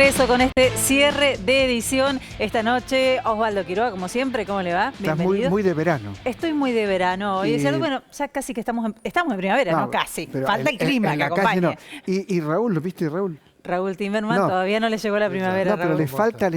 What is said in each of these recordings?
regreso con este cierre de edición esta noche. Osvaldo Quiroga, como siempre, ¿cómo le va? Bienvenido. Estás muy de verano. Estoy muy de verano. Y bueno, ya casi que estamos en primavera, no casi. Falta el clima que acompañe. No. Y Raúl, ¿lo viste, Raúl? Raúl Timmerman todavía no le llegó la primavera. No, pero le falta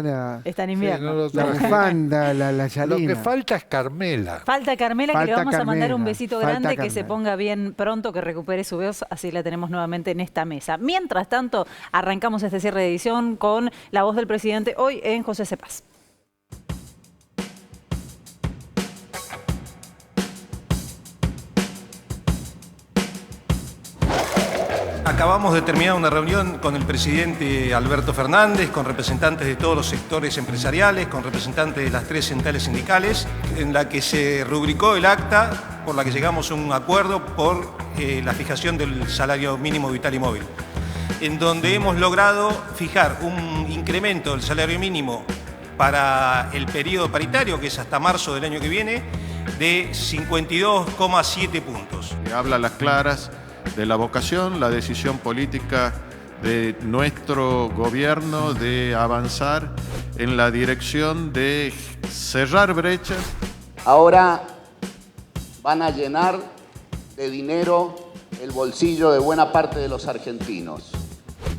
la... Está en invierno. La bufanda, la chalina. Lo que falta es Carmela. Falta Carmela, que le vamos a mandar un besito grande, Carmela. que se ponga bien pronto, que recupere su voz, así la tenemos nuevamente en esta mesa. Mientras tanto, arrancamos este cierre de edición con la voz del presidente hoy en José Cepaz. Acabamos de terminar una reunión con el presidente Alberto Fernández, con representantes de todos los sectores empresariales, con representantes de las 3 centrales sindicales, en la que se rubricó el acta por la que llegamos a un acuerdo por la fijación del salario mínimo vital y móvil, en donde hemos logrado fijar un incremento del salario mínimo para el periodo paritario, que es hasta marzo del año que viene, de 52,7 puntos. Habla a las claras de la vocación, la decisión política de nuestro gobierno de avanzar en la dirección de cerrar brechas. Ahora van a llenar de dinero el bolsillo de buena parte de los argentinos.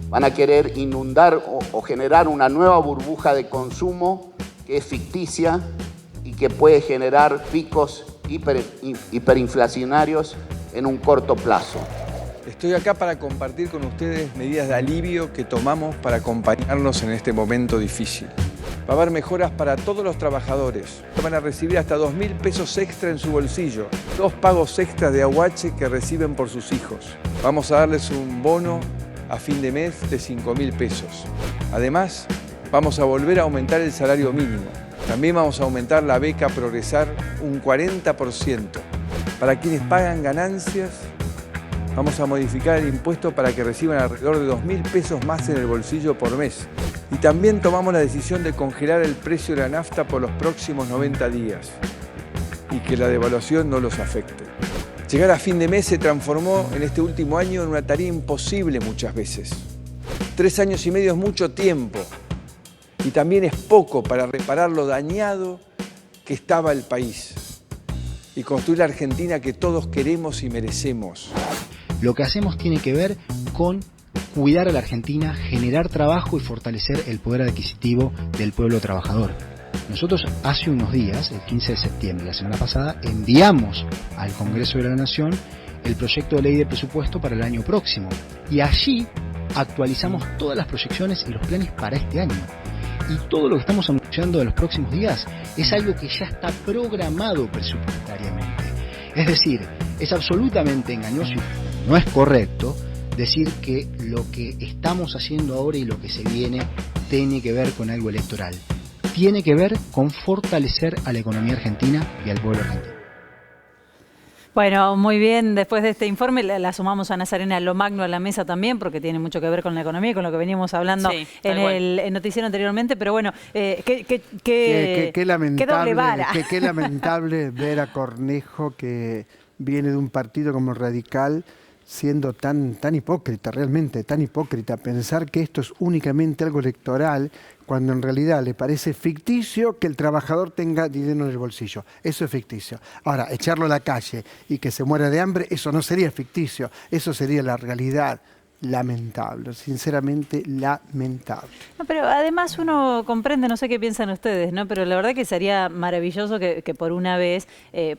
Van a querer inundar o generar una nueva burbuja de consumo que es ficticia y que puede generar picos hiperinflacionarios en un corto plazo. Estoy acá para compartir con ustedes medidas de alivio que tomamos para acompañarnos en este momento difícil. Va a haber mejoras para todos los trabajadores. Van a recibir hasta 2.000 pesos extra en su bolsillo, 2 pagos extras de aguache que reciben por sus hijos. Vamos a darles un bono a fin de mes de 5.000 pesos. Además, vamos a volver a aumentar el salario mínimo. También vamos a aumentar la beca Progresar un 40%. Para quienes pagan ganancias, vamos a modificar el impuesto para que reciban alrededor de 2.000 pesos más en el bolsillo por mes. Y también tomamos la decisión de congelar el precio de la nafta por los próximos 90 días y que la devaluación no los afecte. Llegar a fin de mes se transformó en este último año en una tarea imposible muchas veces. 3 años y medio es mucho tiempo y también es poco para reparar lo dañado que estaba el país y construir la Argentina que todos queremos y merecemos. Lo que hacemos tiene que ver con cuidar a la Argentina, generar trabajo y fortalecer el poder adquisitivo del pueblo trabajador. Nosotros hace unos días, el 15 de septiembre, la semana pasada, enviamos al Congreso de la Nación el proyecto de ley de presupuesto para el año próximo. Y allí actualizamos todas las proyecciones y los planes para este año. Y todo lo que estamos anunciando de los próximos días es algo que ya está programado presupuestariamente. Es decir, es absolutamente engañoso y no es correcto decir que lo que estamos haciendo ahora y lo que se viene tiene que ver con algo electoral. Tiene que ver con fortalecer a la economía argentina y al pueblo argentino. Bueno, muy bien, después de este informe la sumamos a Nazarena Lomagno a la mesa también, porque tiene mucho que ver con la economía y con lo que veníamos hablando en el noticiero anteriormente, pero bueno, qué lamentable, doble vara. Qué lamentable ver a Cornejo, que viene de un partido como Radical, siendo tan hipócrita, realmente tan hipócrita, pensar que esto es únicamente algo electoral, cuando en realidad le parece ficticio que el trabajador tenga dinero en el bolsillo. Eso es ficticio. Ahora, echarlo a la calle y que se muera de hambre, eso no sería ficticio, eso sería la realidad. Lamentable, sinceramente lamentable. No, pero además uno comprende, no sé qué piensan ustedes, ¿no? Pero la verdad que sería maravilloso que por una vez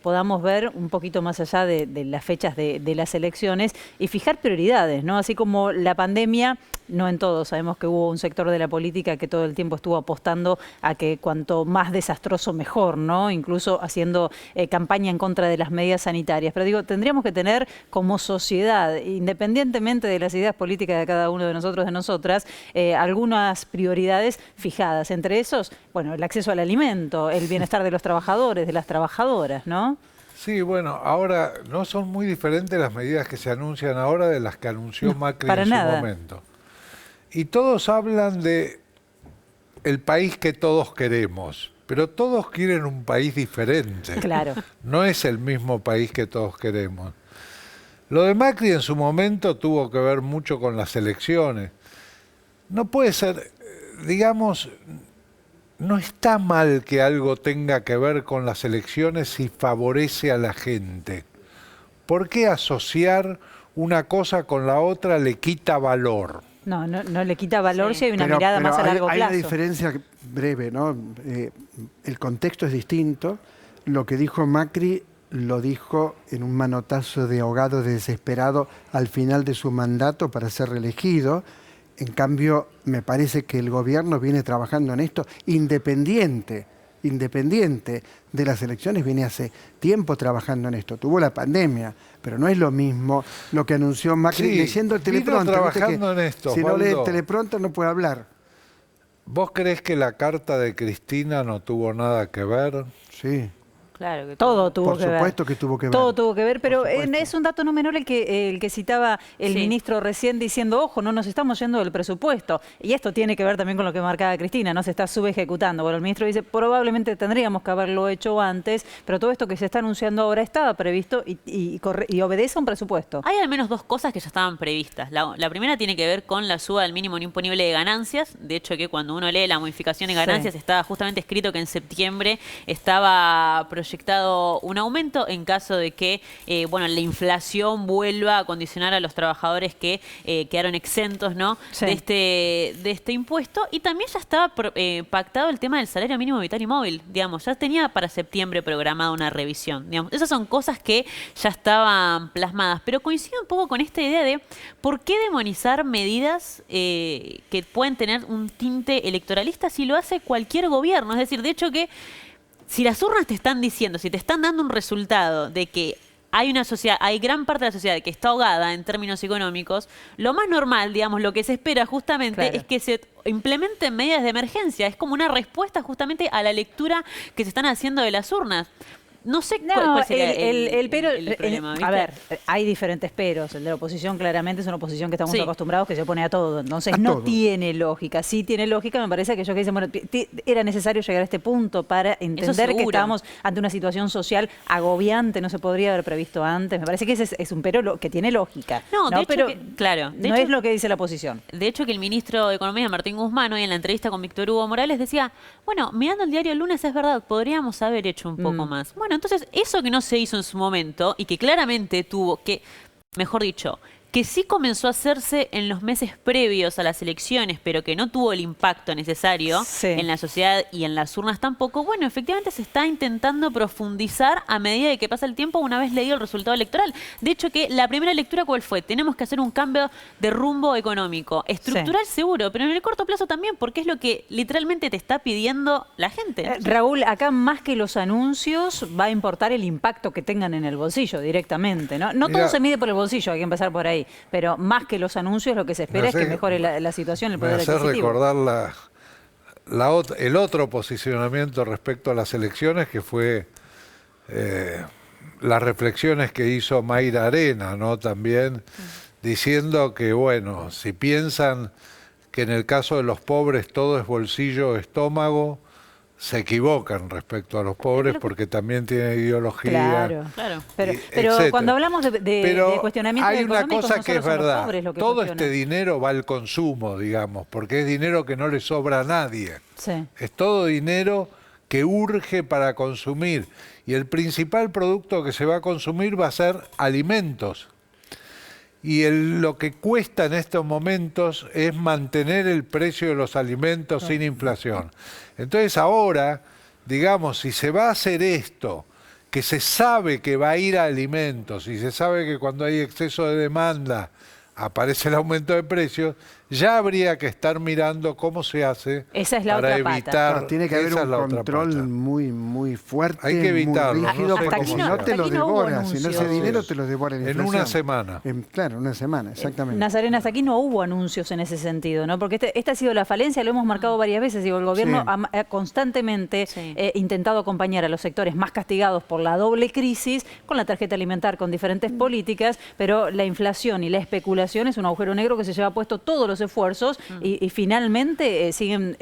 podamos ver un poquito más allá de las fechas de las elecciones y fijar prioridades, ¿no? Así como la pandemia, no en todo, sabemos que hubo un sector de la política que todo el tiempo estuvo apostando a que cuanto más desastroso mejor, ¿no? Incluso haciendo campaña en contra de las medidas sanitarias. Pero digo, tendríamos que tener como sociedad, independientemente de las ideas políticas de cada uno de nosotros, de nosotras, algunas prioridades fijadas. Entre esos, bueno, el acceso al alimento, el bienestar de los trabajadores, de las trabajadoras, ¿no? Sí, bueno, ahora no son muy diferentes las medidas que se anuncian ahora de las que anunció Macri en su momento. Y todos hablan de el país que todos queremos, pero todos quieren un país diferente. Claro. No es el mismo país que todos queremos. Lo de Macri en su momento tuvo que ver mucho con las elecciones. no puede ser, digamos, no está mal que algo tenga que ver con las elecciones si favorece a la gente. ¿Por qué asociar una cosa con la otra le quita valor? No le quita valor si hay una mirada más a largo plazo. Hay una diferencia breve, ¿no? El contexto es distinto. Lo que dijo Macri lo dijo en un manotazo de ahogado desesperado al final de su mandato para ser reelegido. En cambio, me parece que el gobierno viene trabajando en esto independiente de las elecciones, viene hace tiempo trabajando en esto. Tuvo la pandemia, pero no es lo mismo lo que anunció Macri leyendo el teleprompter. Trabajando en esto, si no lee el teleprompter no puede hablar. ¿Vos crees que la carta de Cristina no tuvo nada que ver? Sí. Claro que todo tuvo que ver. Por supuesto que tuvo que ver. Todo tuvo que ver, pero es un dato no menor el que citaba el ministro recién diciendo, ojo, no nos estamos yendo del presupuesto. Y esto tiene que ver también con lo que marcaba Cristina, no se está subejecutando. Bueno, el ministro dice, probablemente tendríamos que haberlo hecho antes, pero todo esto que se está anunciando ahora estaba previsto y obedece a un presupuesto. Hay al menos dos cosas que ya estaban previstas. La primera tiene que ver con la suba del mínimo no imponible de ganancias. De hecho, que cuando uno lee la modificación de ganancias, estaba justamente escrito que en septiembre estaba proyectado un aumento en caso de que la inflación vuelva a condicionar a los trabajadores que quedaron exentos, ¿no? de este impuesto. Y también ya estaba pactado el tema del salario mínimo vital y móvil. Digamos, ya tenía para septiembre programada una revisión. Digamos, esas son cosas que ya estaban plasmadas. Pero coincido un poco con esta idea de por qué demonizar medidas que pueden tener un tinte electoralista si lo hace cualquier gobierno. Es decir, de hecho que si las urnas te están diciendo, si te están dando un resultado de que hay una sociedad, hay gran parte de la sociedad que está ahogada en términos económicos, lo más normal, digamos, lo que se espera justamente es que se implementen medidas de emergencia. Es como una respuesta justamente a la lectura que se están haciendo de las urnas. No sé cuál sería el problema. ¿Viste? A ver, hay diferentes peros. El de la oposición claramente es una oposición que estamos acostumbrados que se opone a todo. Entonces tiene lógica. Sí tiene lógica. Me parece que ellos que dicen, bueno, era necesario llegar a este punto para entender que estábamos ante una situación social agobiante, no se podría haber previsto antes. Me parece que ese es un pero que tiene lógica. No, de hecho, claro. No es lo que dice la oposición. De hecho, que el ministro de Economía, Martín Guzmán, hoy en la entrevista con Víctor Hugo Morales decía, bueno, mirando el diario el lunes es verdad, podríamos haber hecho un poco más. Bueno, entonces, eso que no se hizo en su momento y que claramente tuvo que, mejor dicho, que sí comenzó a hacerse en los meses previos a las elecciones, pero que no tuvo el impacto necesario en la sociedad y en las urnas tampoco, bueno, efectivamente se está intentando profundizar a medida de que pasa el tiempo una vez leído el resultado electoral. De hecho, que la primera lectura, ¿cuál fue? Tenemos que hacer un cambio de rumbo económico. Estructural seguro, pero en el corto plazo también, porque es lo que literalmente te está pidiendo la gente. Raúl, acá más que los anuncios va a importar el impacto que tengan en el bolsillo directamente, ¿no? No todo se mide por el bolsillo, hay que empezar por ahí. Pero más que los anuncios, lo que se espera es que mejore la situación, el poder adquisitivo. Me hace recordar el otro posicionamiento respecto a las elecciones, que fue las reflexiones que hizo Mayra Arena, ¿no? También diciendo que, bueno, si piensan que en el caso de los pobres todo es bolsillo o estómago, se equivocan respecto a los pobres porque también tienen ideología. Claro. Pero cuando hablamos de cuestionamiento hay económico, una cosa no que es verdad. Todo cuestionan. este dinero va al consumo, digamos, porque es dinero que no le sobra a nadie. Es todo dinero que urge para consumir. Y el principal producto que se va a consumir va a ser alimentos. Y lo que cuesta en estos momentos es mantener el precio de los alimentos sin inflación. Entonces ahora, digamos, si se va a hacer esto, que se sabe que va a ir a alimentos y se sabe que cuando hay exceso de demanda aparece el aumento de precios, ya habría que estar mirando cómo se hace para evitar. Tiene que haber un control muy fuerte, hay que evitarlo, muy rígido, porque si no te lo devora, si no ese dinero te lo devora la inflación. En una semana. Claro, una semana, exactamente. Nazarena, hasta aquí no hubo anuncios en ese sentido, ¿no? Porque esta ha sido la falencia, lo hemos marcado varias veces. Digo, el gobierno ha constantemente intentado acompañar a los sectores más castigados por la doble crisis, con la tarjeta alimentar, con diferentes políticas, pero la inflación y la especulación es un agujero negro que se lleva puesto todos los los esfuerzos y finalmente siguen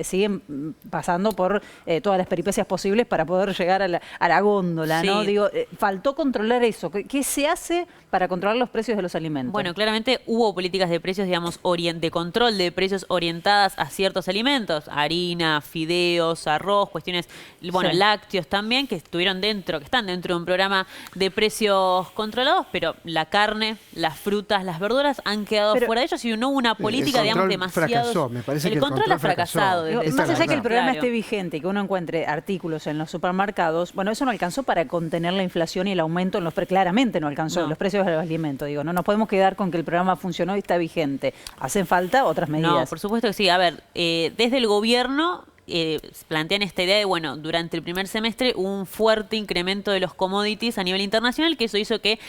pasando por todas las peripecias posibles para poder llegar a la góndola, ¿no? Digo, faltó controlar eso. ¿Qué se hace para controlar los precios de los alimentos? Bueno, claramente hubo políticas de precios, digamos, de control de precios orientadas a ciertos alimentos, harina, fideos, arroz, cuestiones, bueno, lácteos también, que están dentro de un programa de precios controlados, pero la carne, las frutas, las verduras han quedado fuera de ellos y no hubo una política, digamos, demasiado... Fracasó, me parece que el control ha fracasado. Más allá que el programa claro. esté vigente y que uno encuentre artículos en los supermercados, bueno, eso no alcanzó para contener la inflación y el aumento en los precios. Claramente no alcanzó los precios de los alimentos. Digo, no nos podemos quedar con que el programa funcionó y está vigente. Hacen falta otras medidas. No, por supuesto que sí. A ver, desde el gobierno plantean esta idea de, bueno, durante el primer semestre hubo un fuerte incremento de los commodities a nivel internacional, que eso hizo que,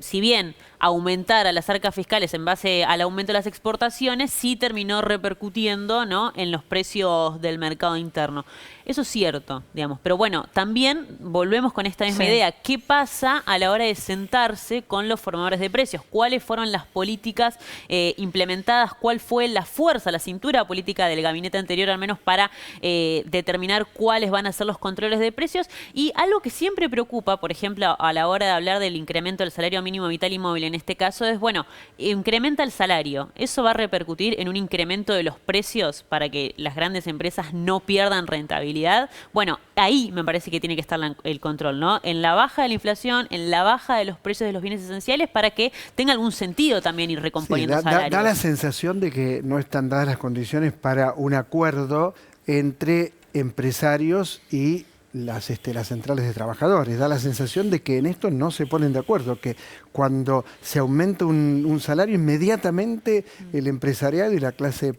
si bien aumentara las arcas fiscales en base al aumento de las exportaciones, sí terminó repercutiendo, ¿no?, en los precios del mercado interno. Eso es cierto, digamos. Pero bueno, también volvemos con esta misma idea. ¿Qué pasa a la hora de sentarse con los formadores de precios? ¿Cuáles fueron las políticas implementadas? ¿Cuál fue la fuerza, la cintura política del gabinete anterior, al menos para determinar cuáles van a ser los controles de precios? Y algo que siempre preocupa, por ejemplo, a la hora de hablar del incremento del salario mínimo vital y móvil, en este caso es, bueno, incrementa el salario. ¿Eso va a repercutir en un incremento de los precios para que las grandes empresas no pierdan rentabilidad? Bueno, ahí me parece que tiene que estar el control, ¿no? En la baja de la inflación, en la baja de los precios de los bienes esenciales, para que tenga algún sentido también ir recomponiendo salarios. Da la sensación de que no están dadas las condiciones para un acuerdo entre empresarios y las centrales de trabajadores. Da la sensación de que en esto no se ponen de acuerdo, que cuando se aumenta un salario, inmediatamente el empresariado y la clase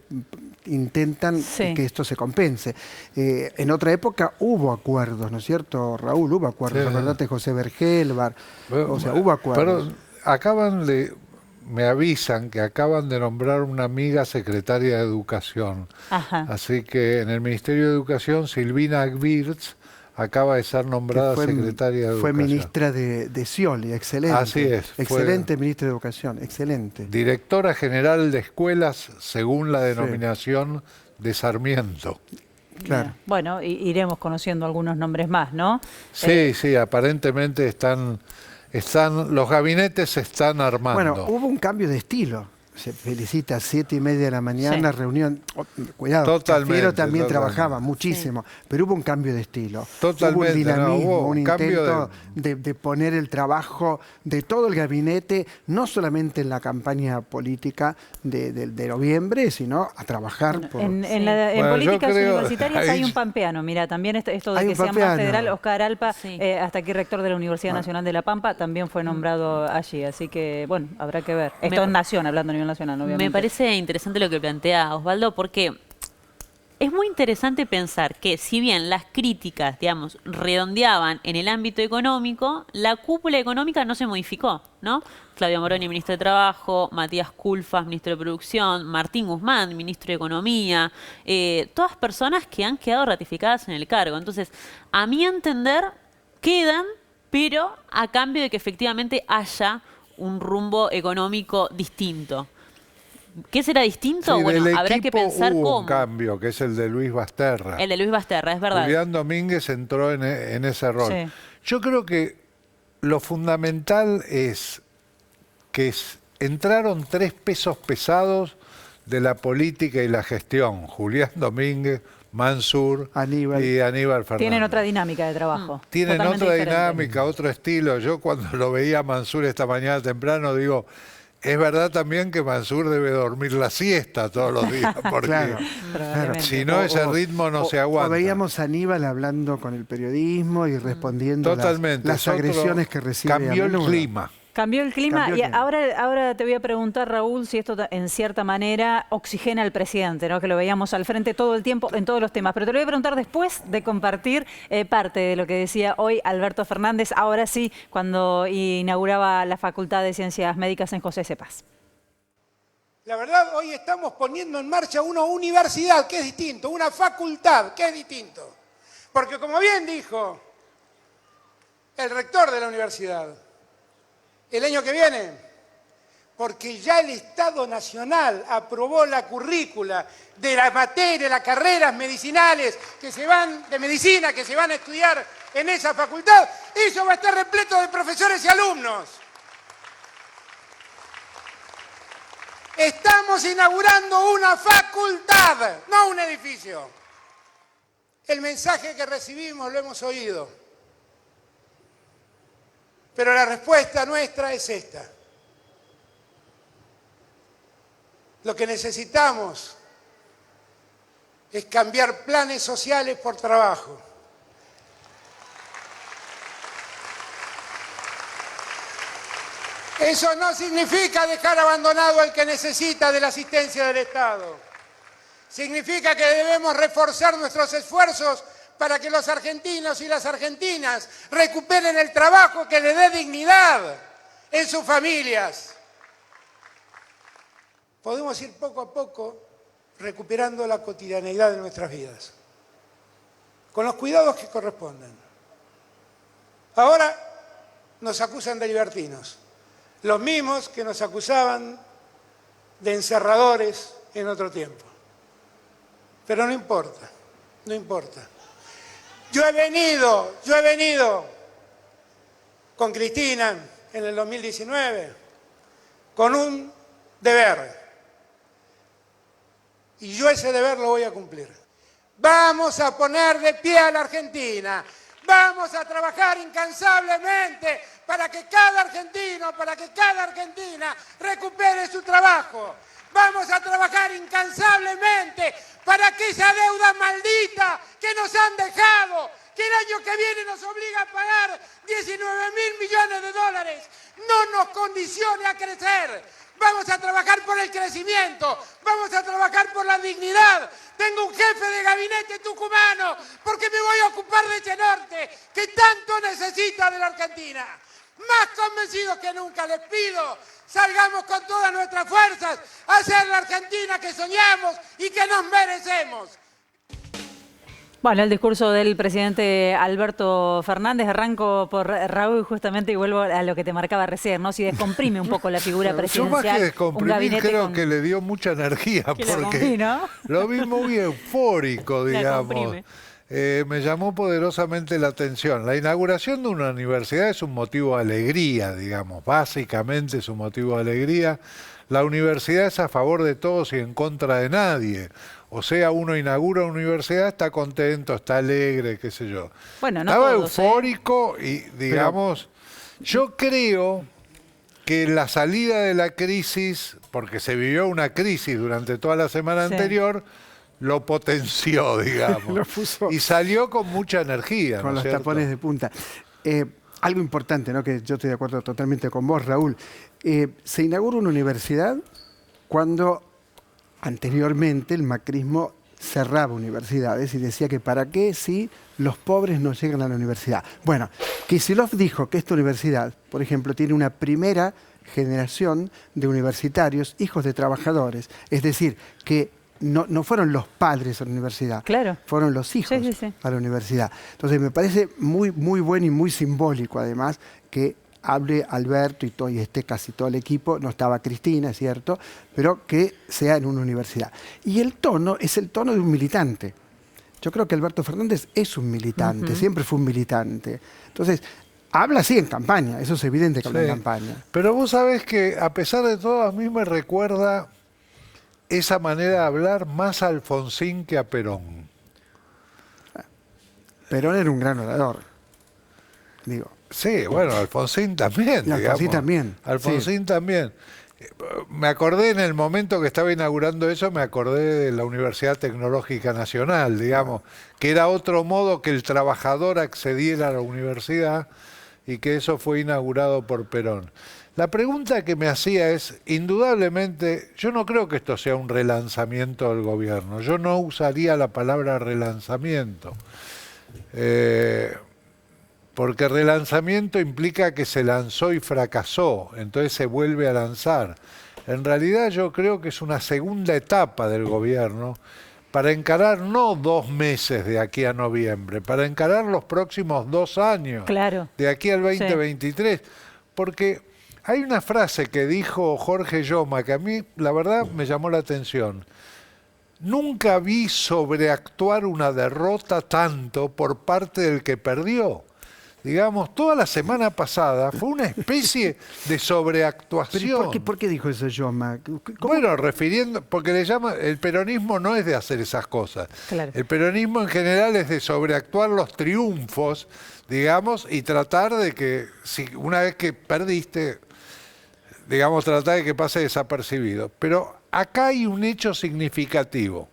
intentan que esto se compense. En otra época hubo acuerdos, ¿no es cierto, Raúl? Hubo acuerdos, acordate, José Bergelbar, o sea, hubo acuerdos. Pero me avisan que acaban de nombrar una amiga secretaria de Educación. Así que en el Ministerio de Educación, Silvina Agbirts acaba de ser nombrada secretaria de Educación. Fue ministra de Scioli, excelente. Así es. Excelente ministra de Educación, excelente. Directora General de Escuelas, según la denominación de Sarmiento. Claro. Bueno, iremos conociendo algunos nombres más, ¿no? Sí, aparentemente los gabinetes se están armando. Bueno, hubo un cambio de estilo. Se felicita, 7:30 de la mañana, reunión. Cuidado, Cafiero también trabajaba muchísimo, pero hubo un cambio de estilo. Totalmente. Hubo un dinamismo, hubo un intento de poner el trabajo de todo el gabinete, no solamente en la campaña política de noviembre, sino a trabajar. En políticas universitarias hay un pampeano. Mira, también esto de que sea más federal, Oscar Alpa, hasta aquí rector de la Universidad Nacional de La Pampa, también fue nombrado allí. Así que, bueno, habrá que ver. Esto es Nación, hablando a nivel nacional, obviamente. Me parece interesante lo que plantea Osvaldo, porque es muy interesante pensar que, si bien las críticas, digamos, redondeaban en el ámbito económico, la cúpula económica no se modificó, ¿no? Claudia Moroni, ministro de Trabajo, Matías Culfas, ministro de Producción, Martín Guzmán, ministro de Economía, todas personas que han quedado ratificadas en el cargo. Entonces, a mi entender, quedan, pero a cambio de que efectivamente haya un rumbo económico distinto. ¿Qué será distinto? Sí, bueno, habrá que pensar hubo cómo. Un cambio, que es el de Luis Basterra. El de Luis Basterra, es verdad. Julián Domínguez entró en ese rol. Sí. Yo creo que lo fundamental es que entraron 3 pesos pesados de la política y la gestión. Julián Domínguez, Mansur y Aníbal Fernández. Tienen otra dinámica de trabajo. Tienen otra dinámica, otro estilo. Yo cuando lo veía a Mansur esta mañana temprano, digo, es verdad también que Mansur debe dormir la siesta todos los días, porque si no ese ritmo no se aguanta. O veíamos a Aníbal hablando con el periodismo y respondiendo las agresiones que recibe. Cambió el clima. Cambió el clima y ahora te voy a preguntar, Raúl, si esto en cierta manera oxigena al presidente, ¿no? Que lo veíamos al frente todo el tiempo en todos los temas. Pero te lo voy a preguntar después de compartir parte de lo que decía hoy Alberto Fernández, ahora sí, cuando inauguraba la Facultad de Ciencias Médicas en José C. Paz. La verdad, hoy estamos poniendo en marcha una universidad, que es distinto, una facultad, que es distinto. Porque como bien dijo el rector de la universidad, el año que viene porque ya el Estado Nacional aprobó la currícula de la materia, las carreras medicinales de medicina que se van a estudiar en esa facultad. Eso va a estar repleto de profesores y alumnos. Estamos inaugurando una facultad, no un edificio. El mensaje que recibimos lo hemos oído. Pero la respuesta nuestra es esta. Lo que necesitamos es cambiar planes sociales por trabajo. Eso no significa dejar abandonado al que necesita de la asistencia del Estado. Significa que debemos reforzar nuestros esfuerzos para que los argentinos y las argentinas recuperen el trabajo que les dé dignidad en sus familias. Podemos ir poco a poco recuperando la cotidianeidad de nuestras vidas, con los cuidados que corresponden. Ahora nos acusan de libertinos, los mismos que nos acusaban de encerradores en otro tiempo. Pero no importa, no importa. Yo he venido con Cristina en el 2019 con un deber. Y yo ese deber lo voy a cumplir. Vamos a poner de pie a la Argentina. Vamos a trabajar incansablemente para que cada argentino, para que cada argentina recupere su trabajo. Vamos a trabajar incansablemente para que esa deuda maldita que nos han dejado, que el año que viene nos obliga a pagar 19.000 millones de dólares, no nos condicione a crecer. Vamos a trabajar por el crecimiento, vamos a trabajar por la dignidad. Tengo un jefe de gabinete tucumano porque me voy a ocupar de ese norte que tanto necesita de la Argentina. Más convencidos que nunca les pido, salgamos con todas nuestras fuerzas a hacer la Argentina que soñamos y que nos merecemos. Bueno, el discurso del presidente Alberto Fernández, arranco por Raúl justamente y vuelvo a lo que te marcaba recién, ¿no? Si descomprime un poco la figura presidencial. Yo más que descomprimir creo que le dio mucha energía, porque ¿no? Lo vi muy eufórico, digamos. Me llamó poderosamente la atención. La inauguración de una universidad es un motivo de alegría, digamos, básicamente es un motivo de alegría. La universidad es a favor de todos y en contra de nadie. O sea, uno inaugura una universidad, está contento, está alegre, qué sé yo. Bueno, no estaba todos, eufórico y, digamos, yo creo que la salida de la crisis, porque se vivió una crisis durante toda la semana anterior, lo potenció, digamos. Y salió con mucha energía. Con los tapones de punta. Algo importante, ¿no? Que yo estoy de acuerdo totalmente con vos, Raúl. Se inaugura una universidad cuando anteriormente el macrismo cerraba universidades y decía que para qué si los pobres no llegan a la universidad. Bueno, Kicillof dijo que esta universidad, por ejemplo, tiene una primera generación de universitarios, hijos de trabajadores. Es decir, que no fueron los padres a la universidad, fueron los hijos a la universidad. Entonces me parece muy, muy bueno y muy simbólico además que hable Alberto y esté casi todo el equipo, no estaba Cristina, es cierto, pero que sea en una universidad. Y el tono es el tono de un militante. Yo creo que Alberto Fernández es un militante, siempre fue un militante. Entonces, habla así en campaña, eso es evidente que habla en campaña. Pero vos sabés que a pesar de todo a mí me recuerda esa manera de hablar más a Alfonsín que a Perón. Perón era un gran orador, digo. Sí, bueno, Alfonsín también, digamos. Alfonsín también. Alfonsín también. Me acordé en el momento que estaba inaugurando eso, me acordé de la Universidad Tecnológica Nacional, digamos, que era otro modo que el trabajador accediera a la universidad y que eso fue inaugurado por Perón. La pregunta que me hacía es, indudablemente, yo no creo que esto sea un relanzamiento del gobierno, yo no usaría la palabra relanzamiento. Porque relanzamiento implica que se lanzó y fracasó, entonces se vuelve a lanzar. En realidad yo creo que es una segunda etapa del gobierno para encarar no 2 meses de aquí a noviembre, para encarar los próximos 2 años, de aquí al 2023. Porque Hay una frase que dijo Jorge Yoma que a mí, la verdad, me llamó la atención. Nunca vi sobreactuar una derrota tanto por parte del que perdió. Digamos, toda la semana pasada fue una especie de sobreactuación. ¿Por qué dijo eso Yoma? Bueno, porque le llama, el peronismo no es de hacer esas cosas. Claro. El peronismo en general es de sobreactuar los triunfos, digamos, y tratar de que, si una vez que perdiste, digamos, tratar de que pase desapercibido. Pero acá hay un hecho significativo.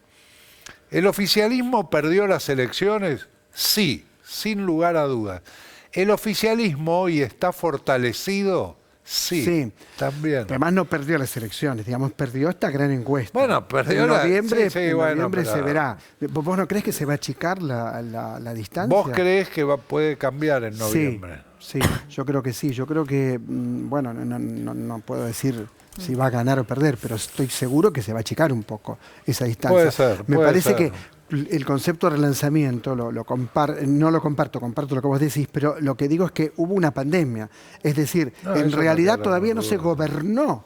¿El oficialismo perdió las elecciones? Sí, sin lugar a dudas. ¿El oficialismo hoy está fortalecido? Sí, también. Además no perdió las elecciones, digamos, perdió esta gran encuesta. Bueno, perdió en noviembre, en noviembre se verá. ¿Vos no crees que se va a achicar la distancia? ¿Vos creés que puede cambiar en noviembre? Sí, yo creo que sí. Yo creo que, bueno, no puedo decir si va a ganar o perder, pero estoy seguro que se va a achicar un poco esa distancia. Puede ser. Me parece que el concepto de relanzamiento no lo comparto, comparto lo que vos decís, pero lo que digo es que hubo una pandemia. Es decir, en realidad todavía no se gobernó.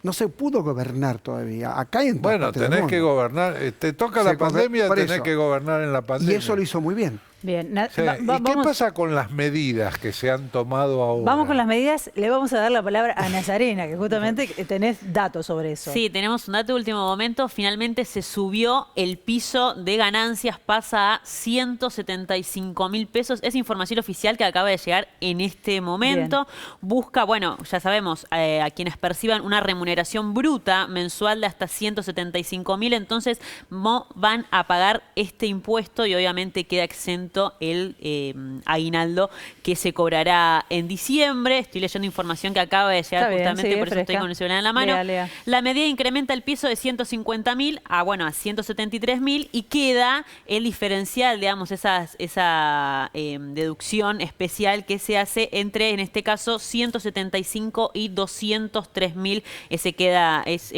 No se pudo gobernar todavía. Acá hay en todas partes del mundo. Que gobernar. Te toca la pandemia, tenés que gobernar en la pandemia. Y eso lo hizo muy bien. Bien. ¿Y qué pasa con las medidas que se han tomado ahora? Vamos con las medidas. Le vamos a dar la palabra a Nazarena, que justamente tenés datos sobre eso. Sí, tenemos un dato de último momento. Finalmente se subió el piso de ganancias, pasa a 175.000 pesos. Es información oficial que acaba de llegar en este momento. Bien. Busca, bueno, ya sabemos, a quienes perciban una remuneración bruta mensual de hasta 175.000, entonces van a pagar este impuesto y obviamente queda exento el aguinaldo que se cobrará en diciembre. Estoy leyendo información que acaba de llegar justamente, por eso estoy con el celular en la mano. Lea. La medida incrementa el piso de 150.000 a 173.000 y queda el diferencial, digamos, esa deducción especial que se hace entre, en este caso, 175 y 203.000. Ese queda, es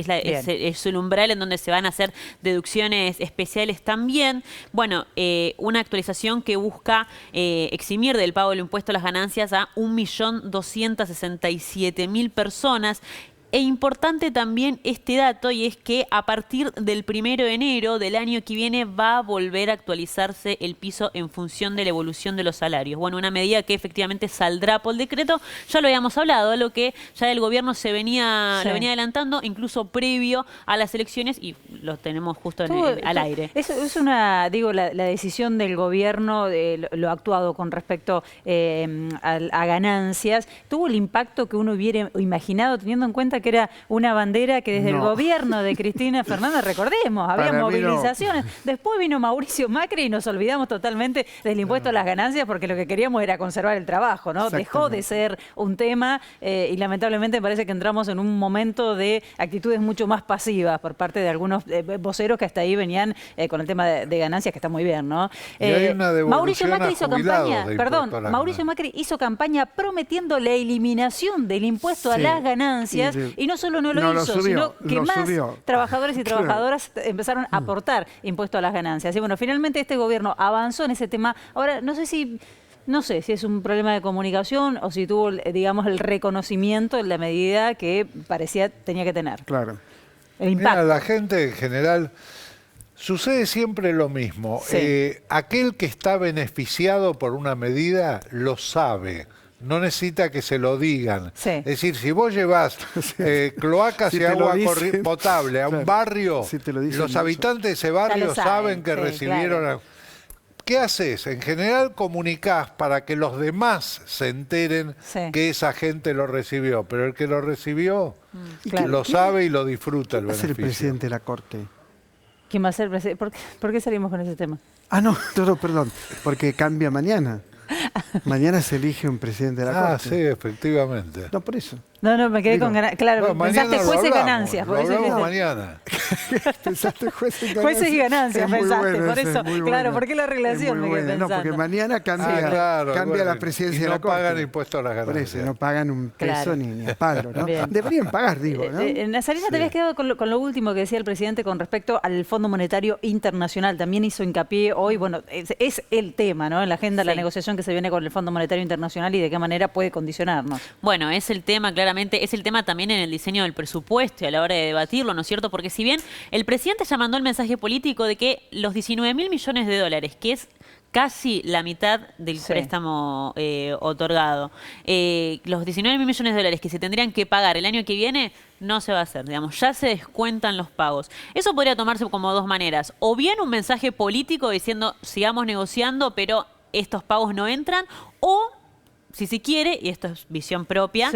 el umbral en donde se van a hacer deducciones especiales también. Bueno, una actualización que busca eximir del pago del impuesto a las ganancias a 1.267.000 personas. E importante también este dato, y es que a partir del 1 de enero del año que viene va a volver a actualizarse el piso en función de la evolución de los salarios. Bueno, una medida que efectivamente saldrá por decreto, ya lo habíamos hablado, lo que ya el gobierno lo venía adelantando, incluso previo a las elecciones, y lo tenemos justo al aire. Eso es una, digo, la decisión del gobierno, lo actuado con respecto a ganancias, tuvo el impacto que uno hubiera imaginado, teniendo en cuenta que era una bandera que desde el gobierno de Cristina Fernández, recordemos, había movilizaciones. Después vino Mauricio Macri y nos olvidamos totalmente del impuesto a las ganancias porque lo que queríamos era conservar el trabajo, ¿no? Dejó de ser un tema y lamentablemente me parece que entramos en un momento de actitudes mucho más pasivas por parte de algunos voceros que hasta ahí venían con el tema de ganancias, que está muy bien, ¿no? Mauricio Macri hizo campaña, Mauricio Macri hizo campaña prometiendo la eliminación del impuesto a las ganancias. Y no solo no lo hizo, sino que más trabajadores y trabajadoras empezaron a aportar impuesto a las ganancias. Y bueno, finalmente este gobierno avanzó en ese tema. Ahora, no sé si es un problema de comunicación o si tuvo, digamos, el reconocimiento en la medida que tenía que tener. Claro. El impacto. Mira, la gente en general sucede siempre lo mismo. Sí. Aquel que está beneficiado por una medida lo sabe. No necesita que se lo digan. Sí. Es decir, si vos llevas cloacas y agua potable a un barrio, los habitantes de ese barrio saben que recibieron... Claro. ¿Qué haces? En general comunicás para que los demás se enteren que esa gente lo recibió, pero el que lo recibió lo sabe y lo disfruta el beneficio. ¿Quién va a ser el presidente de la Corte? ¿Quién va a ser el presidente? ¿Por qué salimos con ese tema? No, perdón, porque cambia mañana. Mañana se elige un presidente de la Corte. Sí, efectivamente. No, por eso. No, me quedé con ganancias. Claro, pensaste jueces y ganancias. Lo hablamos mañana. Pensaste jueces y ganancias. Jueces y ganancias, pensaste. Bueno, por eso, claro, ¿por qué la relación? Me quedé pensando. No, porque mañana cambia la presidencia de la Corte. No pagan impuestos a las ganancias. Por eso, no pagan un peso ni a palo, ¿no? Deberían pagar, digo, ¿no? Nazarena, te habías quedado con lo último que decía el presidente con respecto al Fondo Monetario Internacional. También hizo hincapié hoy, bueno, es el tema, ¿no? En la agenda, la negociación que se viene con el Fondo Monetario Internacional y de qué manera puede condicionarnos. Bueno, es el tema, claro, claramente es el tema también en el diseño del presupuesto y a la hora de debatirlo, ¿no es cierto? Porque si bien el presidente ya mandó el mensaje político de que los 19.000 millones de dólares, que es casi la mitad del préstamo otorgado, los 19.000 millones de dólares que se tendrían que pagar el año que viene, no se va a hacer, digamos, ya se descuentan los pagos. Eso podría tomarse como dos maneras, o bien un mensaje político diciendo sigamos negociando, pero estos pagos no entran, o si se quiere, y esto es visión propia,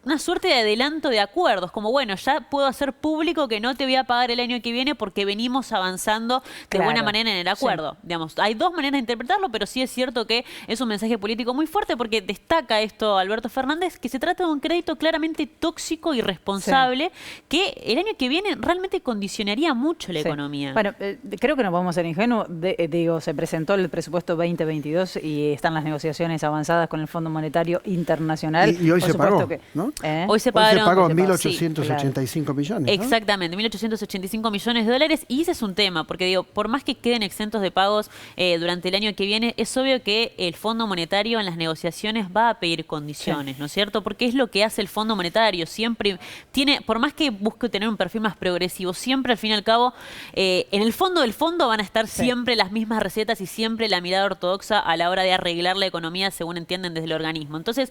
una suerte de adelanto de acuerdos, como bueno, ya puedo hacer público que no te voy a pagar el año que viene porque venimos avanzando de buena manera en el acuerdo. Digamos, hay dos maneras de interpretarlo, pero sí es cierto que es un mensaje político muy fuerte porque destaca esto Alberto Fernández, que se trata de un crédito claramente tóxico y irresponsable que el año que viene realmente condicionaría mucho la economía. Bueno, creo que no podemos ser ingenuos. Digo, se presentó el presupuesto 2022 y están las negociaciones avanzadas con el Fondo Monetario Internacional. Y hoy se pagó, ¿no? Hoy se pagó 1.885 millones, ¿no? Exactamente, 1.885 millones de dólares. Y ese es un tema, porque digo, por más que queden exentos de pagos durante el año que viene, es obvio que el Fondo Monetario en las negociaciones va a pedir condiciones, ¿no es cierto? Porque es lo que hace el Fondo Monetario. Siempre tiene, por más que busque tener un perfil más progresivo, siempre al fin y al cabo, en el fondo del fondo van a estar siempre las mismas recetas y siempre la mirada ortodoxa a la hora de arreglar la economía según entienden desde el organismo. Entonces,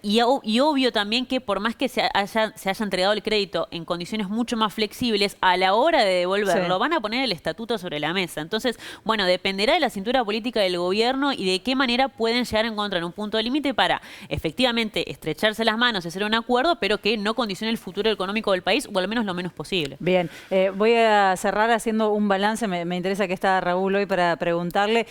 y obvio también que por más que se haya entregado el crédito en condiciones mucho más flexibles, a la hora de devolverlo van a poner el estatuto sobre la mesa. Entonces, bueno, dependerá de la cintura política del gobierno y de qué manera pueden llegar a encontrar un punto de límite para efectivamente estrecharse las manos y hacer un acuerdo, pero que no condicione el futuro económico del país, o al menos lo menos posible. Bien, voy a cerrar haciendo un balance. Me interesa que está Raúl hoy para preguntarle.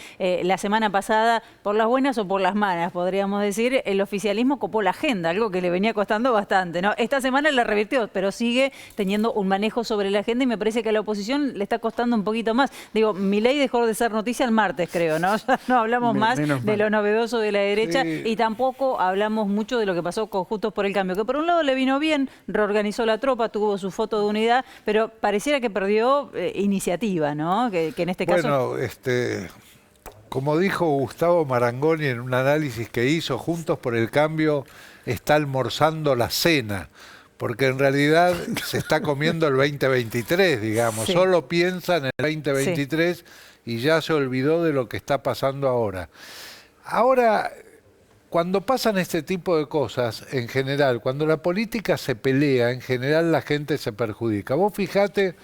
La semana pasada, por las buenas o por las malas, podríamos decir, el oficialismo copó la agenda, algo que le venía costando bastante, ¿no? Esta semana la revirtió, pero sigue teniendo un manejo sobre la agenda y me parece que a la oposición le está costando un poquito más. Digo, Milei dejó de ser noticia el martes, creo, ¿no? Ya no hablamos más de lo novedoso de la derecha y tampoco hablamos mucho de lo que pasó con Juntos por el Cambio, que por un lado le vino bien, reorganizó la tropa, tuvo su foto de unidad, pero pareciera que perdió iniciativa, ¿no? Que en este caso... Bueno, como dijo Gustavo Marangoni en un análisis que hizo, Juntos por el Cambio está almorzando la cena, porque en realidad se está comiendo el 2023, digamos. Solo piensa en el 2023 y ya se olvidó de lo que está pasando ahora. Ahora, cuando pasan este tipo de cosas, en general, cuando la política se pelea, en general la gente se perjudica. Vos fijate...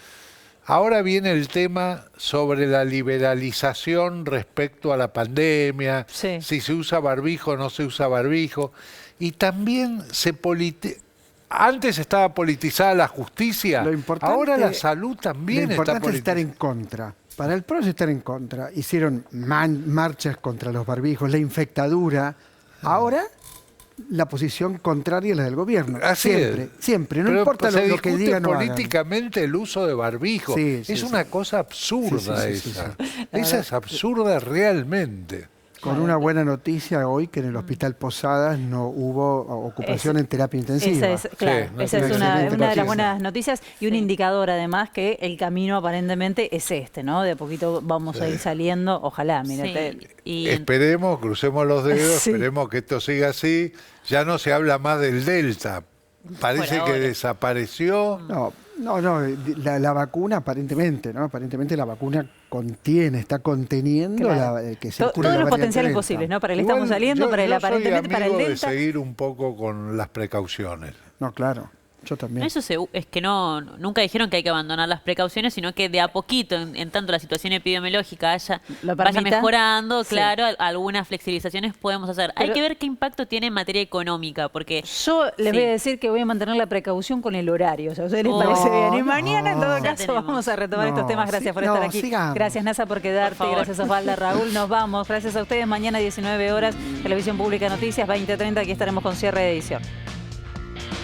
Ahora viene el tema sobre la liberalización respecto a la pandemia, si se usa barbijo o no se usa barbijo. Y también antes estaba politizada la justicia, ahora la salud también está politizada. Lo importante es estar en contra. Para el PRO es estar en contra. Hicieron marchas contra los barbijos, la infectadura. Ahora... la posición contraria a la del gobierno. Siempre. No importa lo que digan o hagan. Políticamente el uso de barbijo. Es una cosa absurda esa. Esa es absurda realmente. Con una buena noticia hoy que en el Hospital Posadas no hubo ocupación en terapia intensiva. Esa es una de las buenas noticias y un indicador además que el camino aparentemente es ¿no? De a poquito vamos a ir saliendo, ojalá, mírate. Esperemos, crucemos los dedos, esperemos que esto siga así. Ya no se habla más del Delta. Parece que desapareció. No, la vacuna aparentemente, ¿no? Aparentemente la vacuna está conteniendo que circule todos los potenciales posibles, ¿no? Para el estamos saliendo, para el aparentemente, para el Delta. De seguir un poco con las precauciones. No, claro. Yo también. Eso es que nunca dijeron que hay que abandonar las precauciones, sino que de a poquito, en tanto la situación epidemiológica vaya mejorando, claro, algunas flexibilizaciones podemos hacer. Pero hay que ver qué impacto tiene en materia económica, porque... Yo les voy a decir que voy a mantener la precaución con el horario, o sea, ¿a ustedes les parece bien? Y mañana, en todo caso, vamos a retomar estos temas. Gracias por estar aquí. Sigamos. Gracias, Nasa, por quedarte. Gracias, Osvaldo, Raúl. Nos vamos. Gracias a ustedes. Mañana, 19 horas, Televisión Pública Noticias, 20:30. Aquí estaremos con cierre de edición.